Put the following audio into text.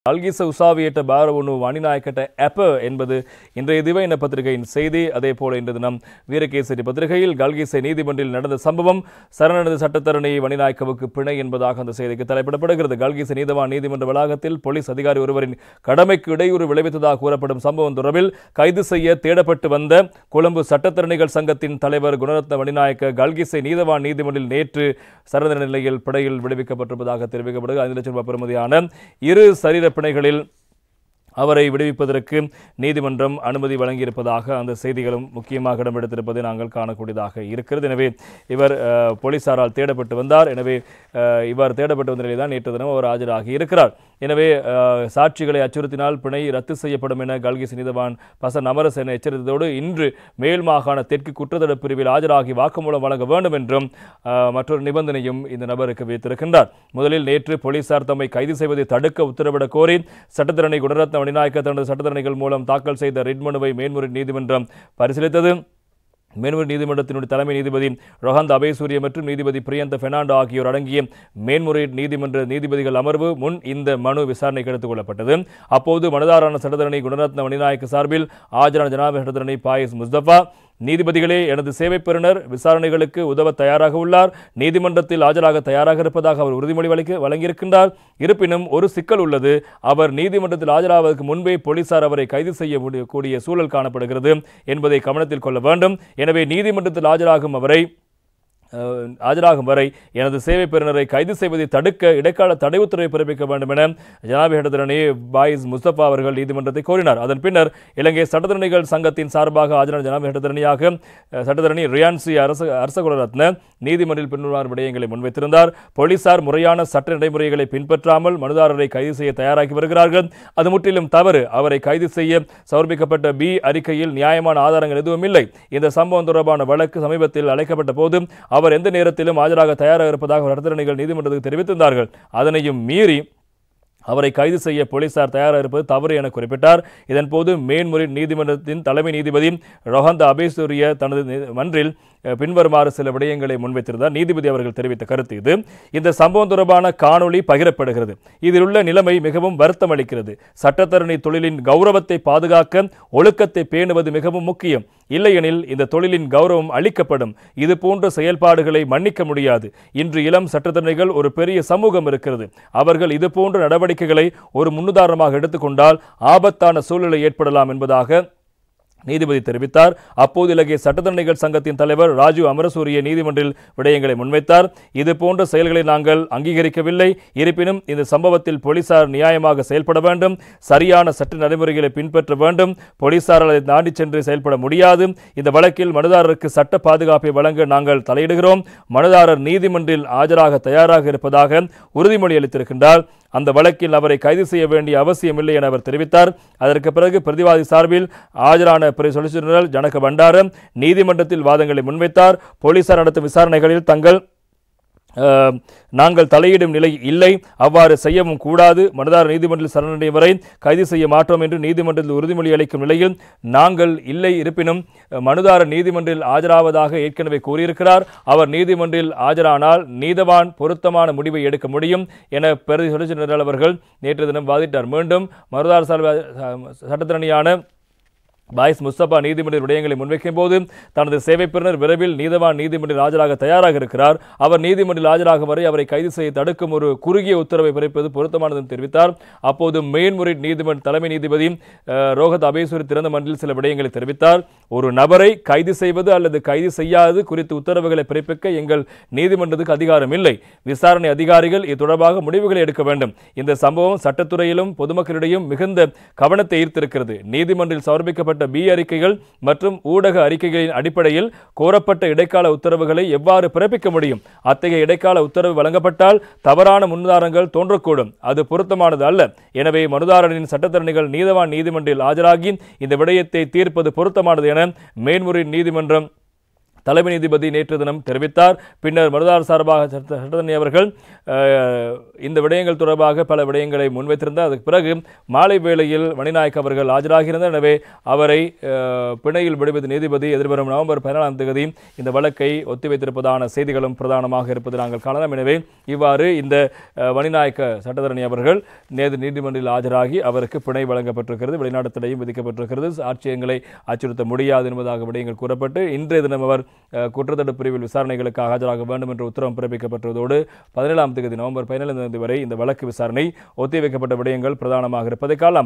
அல்கிச உசாவியட்ட பாரவுணு வாணிநாயக்கட்ட அப்ப என்பது இன்றைய திவையின பத்திரிகையின் செய்தி. அதே போல இன்று தினம் வீரகேசரி பத்திரிகையில் கல்கிசை நீதிமன்றில் நடந்த சம்பவம் சரணடைந்த சட்டத்தரணி வணிநாயக்கவுக்கு பிணை என்பதாக அந்த செய்திக்கு தலைப்பிடப்படுகிறது. கல்கிசை நீதவான் நீதிமன்ற வளாகத்தில் போலீஸ் அதிகாரி ஒருவரின் கடமைக்கு இடையூறு விளைவித்ததாக கூறப்படும் சம்பவம் தொடர்பில் கைது செய்ய தேடப்பட்டு வந்த கொழும்பு சட்டத்தரணிகள் சங்கத்தின் தலைவர் குணரத்ன வணிநாயக்க கல்கிசை நீதவான் நீதிமன்றில் நேற்று சரணடைந்த நிலையில் பிணையில் விடுவிக்கப்பட்டிருப்பதாக தெரிவிக்கப்படுகிறது. 5 லட்சம் ரூபாய் பெறுமதியான 2 சரீர பிணைகளில் அவரை விடுவிப்பதற்கு நீதிமன்றம் அனுமதி வழங்கியிருப்பதாக அந்த செய்திகளும் முக்கியமாக இடம்பெடுத்திருப்பதை நாங்கள் காணக்கூடியதாக இருக்கிறது. எனவே இவர் போலீசாரால் தேடப்பட்டு வந்தார். எனவே இவர் தேடப்பட்டு வந்த நிலையில் தான் நேற்று தினம் அவர் ஆஜராகி இருக்கிறார். எனவே சாட்சிகளை அச்சுறுத்தினால் பிணை ரத்து செய்யப்படும் என கல்கிசை நீதவான் பச நமரசேன எச்சரித்ததோடு இன்று மேல் மாகாண தெற்கு குற்றத்தடுப்பு பிரிவில் ஆஜராகி வாக்குமூலம் வழங்க வேண்டும் என்றும் மற்றொரு நிபந்தனையும் இந்த நபருக்கு வைத்திருக்கின்றார். முதலில் நேற்று போலீசார் தம்மை கைது செய்வதை தடுக்க உத்தரவிடக் கோரி சட்டத்தரணி குணரத்ன வணிநாயக்க தனது சட்டத்தரணிகள் மூலம் தாக்கல் செய்த ரிட் மனுவை மேன்முறையீட்டு நீதிமன்றம் பரிசீலித்தது. மேன்முறையீட்டு நீதிமன்றத்தினுடைய தலைமை நீதிபதி ரோஹந்த் அபேசூரிய மற்றும் நீதிபதி பிரியந்த பெர்னாண்டோ ஆகியோர் அடங்கிய மேன்முறையீட்டு நீதிமன்ற நீதிபதிகள் அமர்வு முன் இந்த மனு விசாரணைக்கு எடுத்துக் கொள்ளப்பட்டது. அப்போது மனுதாரான சட்டத்தரணி குணரத்ன வணிநாயக்க சார்பில் ஆஜரான ஜனாப சட்டத்தரணி பாயிஸ் முஸ்தபா, நீதிபதிகளே, எனது சேவை பெறுநர் விசாரணைகளுக்கு உதவ தயாராக உள்ளார். நீதிமன்றத்தில் ஆஜராக தயாராக இருப்பதாக அவர் உறுதிமொழி வழங்கியிருக்கின்றார். இருப்பினும் ஒரு சிக்கல் உள்ளது. அவர் நீதிமன்றத்தில் ஆஜராவதற்கு முன்பே போலீசார் அவரை கைது செய்ய கூடிய சூழல் காணப்படுகிறது என்பதை கவனத்தில் கொள்ள வேண்டும். எனவே நீதிமன்றத்தில் ஆஜராகும் வரை எனது சேவை பெறுநரை கைது செய்வதை தடுக்க இடைக்கால தடை உத்தரவை பிறப்பிக்க வேண்டும் என ஜனாப சட்டத்தரணி பாயிஸ் முஸ்தபா அவர்கள் நீதிமன்றத்தை கோரினார். அதன் பின்னர் இலங்கை சட்டத்தரணிகள் சங்கத்தின் சார்பாக ஆஜரான ஜனாப சட்டத்தரணியாக சட்டத்தரணி ரியான்சி அரசகுலரத்ன நீதிமன்றில் பின்வரும் விடயங்களை முன்வைத்திருந்தார். போலீசார் முறையான சட்ட நடைமுறைகளை பின்பற்றாமல் மனுதாரரை கைது செய்ய தயாராகி வருகிறார்கள். அது முற்றிலும் தவறு. அவரை கைது செய்ய சமர்ப்பிக்கப்பட்ட பி அறிக்கையில் நியாயமான ஆதாரங்கள் எதுவும் இல்லை. இந்த சம்பவம் தொடர்பான வழக்கு சமீபத்தில் அழைக்கப்பட்ட போது அவர் எந்த நேரத்திலும் ஆஜராக தயாராக இருப்பதாக சட்டத்தரணிகள் நீதிமன்றத்துக்கு தெரிவித்திருந்தார்கள். அதனையும் மீறி அவரை கைது செய்ய போலீசார் தயாராக இருப்பது தவறு என குறிப்பிட்டார். இதன்போது மேன்முறையீட்டு நீதிமன்றத்தின் தலைமை நீதிபதி ரோஹந்த் அபேசூரிய தனது மன்றில் பின்வருமாறு சில விடயங்களை முன்வைத்திருந்தார். நீதிபதி அவர்கள் தெரிவித்த கருத்து இது. இந்த சம்பவம் தொடர்பான காணொளி பகிரப்படுகிறது. இதில் உள்ள நிலைமை மிகவும் வருத்தம் அளிக்கிறது. சட்டத்தரணி தொழிலின் கௌரவத்தை பாதுகாக்க ஒழுக்கத்தை பேணுவது மிகவும் முக்கியம். இல்லையெனில் இந்த தொழிலின் கௌரவம் அளிக்கப்படும். இது போன்ற செயல்பாடுகளை மன்னிக்க முடியாது. இன்று இளம் சட்டத்தரணிகள் ஒரு பெரிய சமூகம் இருக்கிறது. அவர்கள் இது போன்ற நடவடிக்கைகளை ஒரு முன்னுதாரணமாக எடுத்துக்கொண்டால் ஆபத்தான சூழ்நிலை ஏற்படலாம் என்பதாக நீதிபதி தெரிவித்தார். அப்போது இலங்கை சட்டத்தரணிகள் சங்கத்தின் தலைவர் ராஜு அமரசூரிய நீதிமன்றில் விடயங்களை முன்வைத்தார். இது போன்ற செயல்களை நாங்கள் அங்கீகரிக்கவில்லை. இருப்பினும் இந்த சம்பவத்தில் போலீசார் நியாயமாக செயல்பட வேண்டும். சரியான சட்ட நடைமுறைகளை பின்பற்ற வேண்டும். போலீசாரால் அதை தாண்டி சென்று செயல்பட முடியாது. இந்த வழக்கில் மனுதாரருக்கு சட்ட பாதுகாப்பை வழங்க நாங்கள் தலையிடுகிறோம். மனுதாரர் நீதிமன்றில் ஆஜராக தயாராக இருப்பதாக உறுதிமொழி அளித்திருக்கின்றார். அந்த வழக்கில் அவரை கைது செய்ய வேண்டிய அவசியமில்லை என அவர் தெரிவித்தார். அதற்கு பிறகு பிரதிவாதி சார்பில் ஆஜரான சொலிசிட்டர் ஜெனரல் ஜனக பண்டார நீதிமன்றத்தில் வாதங்களை முன்வைத்தார். போலீசார் நடத்தும் விசாரணைகளில் நாங்கள் தலையிடும் நிலை இல்லை, அவ்வாறு செய்யவும் கூடாது. மனுதாரர் நீதிமன்றில் சரணடைய வரை கைது செய்ய மாட்டோம் என்று நீதிமன்றத்தில் உறுதிமொழி அளிக்கும் நிலையில் நாங்கள் இல்லை. இருப்பினும் மனுதாரர் நீதிமன்றில் ஆஜராவதாக ஏற்கனவே கூறியிருக்கிறார். அவர் நீதிமன்றில் ஆஜரானால் நீதவான் பொருத்தமான முடிவை எடுக்க முடியும் என சொலிசிட்டர் ஜெனரல் அவர்கள் நேற்று தினம் வாதிட்டார். மீண்டும் மனுதாரர் சட்டத்தரணியான பாயிஸ் முஸ்தபா நீதிமன்ற விடயங்களை முன்வைக்கும் போது தனது சேவை பெறுநர் விரைவில் நீதவான் நீதிமன்றில் ஆஜராக தயாராக இருக்கிறார். அவர் நீதிமன்றில் ஆஜராகும் வரை அவரை கைது செய்ய தடுக்கும் ஒரு குறுகிய உத்தரவை பிறப்பிப்பது பொருத்தமானது தெரிவித்தார். அப்போது மேன்முறையீட்டு நீதிமன்ற தலைமை நீதிபதி ரோஹத் அபேசூரி திறந்த மன்றில் சில விடயங்களை தெரிவித்தார். ஒரு நபரை கைது செய்வது அல்லது கைது செய்யாது குறித்து உத்தரவுகளை பிறப்பிக்க எங்கள் நீதிமன்றத்துக்கு அதிகாரம் இல்லை. விசாரணை அதிகாரிகள் இது தொடர்பாக முடிவுகளை எடுக்க வேண்டும். இந்த சம்பவம் சட்டத்துறையிலும் பொதுமக்களிடையும் மிகுந்த கவனத்தை ஈர்த்திருக்கிறது. நீதிமன்றில் சமர்ப்பிக்கப்பட்ட பி அறிக்கைகள் மற்றும் ஊடக அறிக்கைகளின் அடிப்படையில் கோரப்பட்ட இடைக்கால உத்தரவுகளை எவ்வாறு பிறப்பிக்க முடியும்? அத்தகைய இடைக்கால உத்தரவு வழங்கப்பட்டால் தவறான முன்னுதாரணங்கள் தோன்றக்கூடும். அது பொருத்தமானது அல்ல. எனவே மனுதாரரின் சட்டத்தரணிகள் நீதவான் நீதிமன்றில் ஆஜராகி இந்த விடயத்தை தீர்ப்பது பொருத்தமானது என மேன்முறையீட்டு நீதிமன்றம் தலைமை நீதிபதி நேற்று தினம் தெரிவித்தார். பின்னர் மனுதாரர் சார்பாக சட்டத்தரணி அவர்கள் இந்த விடயங்கள் தொடர்பாக பல விடயங்களை முன்வைத்திருந்தார். அதுக்கு பிறகு மாலை வேளையில் மணிநாயக் அவர்கள் ஆஜராகியிருந்தார். எனவே அவரை பிணையில் விடுவித்த நீதிபதி எதிர்வரும் நவம்பர் 14ஆம் தேதி இந்த வழக்கை ஒத்திவைத்திருப்பதான செய்திகளும் பிரதானமாக இருப்பது நாங்கள் காணலாம். எனவே இவ்வாறு இந்த மணிநாயக்க சட்டத்தரணி அவர்கள் நேற்று நீதிமன்றில் ஆஜராகி அவருக்கு பிணை வழங்கப்பட்டிருக்கிறது. வெளிநாட்டு தடையும் விதிக்கப்பட்டிருக்கிறது. சாட்சியங்களை அச்சுறுத்த முடியாது என்பதாக விடயங்கள் கூறப்பட்டு இன்றைய தினம் அவர் குற்றத்தடுப்பு பிரிவில் விசாரணைகளுக்கு ஆஜராக வேண்டும் என்ற உத்தரவு பிறப்பிக்கப்பட்டதோடு 17ஆம் தேதி நவம்பர் 17ஆம் தேதி வரை இந்த வழக்கு விசாரணை ஒத்திவைக்கப்பட்ட விடயங்கள் பிரதானமாக இருப்பதை காணலாம்.